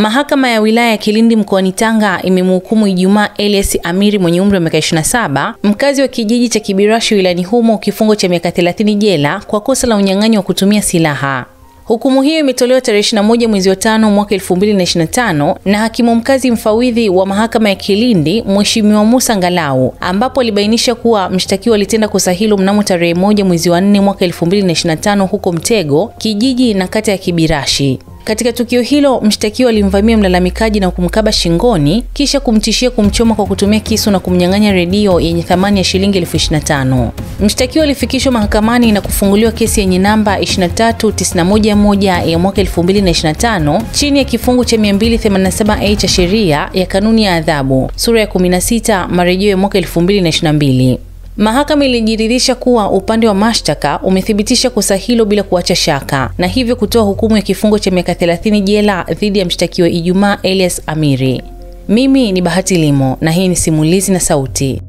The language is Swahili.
Mahakama ya wilaya ya Kilindi mkoani Tanga imemhukumu Ijumaa Elias Amiri mwenye umri wa miaka 27, mkazi wa kijiji cha Kibirashi wilayani humo kifungo cha miaka 30 jela kwa kosa la unyang'anyi wa kutumia silaha. Hukumu hiyo imetolewa tarehe 21 mwezi wa 5 mwaka 2025 na hakimu mkazi mfawidhi wa mahakama ya Kilindi Mheshimiwa Musa Ngalau, ambapo alibainisha kuwa mshtakiwa alitenda kosa hilo mnamo tarehe 1 mwezi wa 4 mwaka 2025 huko Mtego, kijiji na kata ya Kibirashi. Katika tukio hilo, mshtakiwa alimvamia mlalamikaji na kumkaba shingoni kisha kumtishia kumchoma kwa kutumia kisu na kumnyang'anya redio yenye thamani ya shilingi 25,000. Mshtakiwa alifikishwa mahakamani na kufunguliwa kesi yenye namba 23911 ya mwaka 2025 chini ya kifungu cha 287A cha sheria ya kanuni ya adhabu, sura ya 16 marejeo ya mwaka 2022. Mahakama ilijiridhisha kuwa upande wa mashtaka umethibitisha kosa hilo bila kuacha shaka na hivyo kutoa hukumu ya kifungo cha miaka 30 jela dhidi ya mshtakiwa Ijumaa Elias Amiri. Mimi ni Bahati Limo na hii ni Simulizi na Sauti.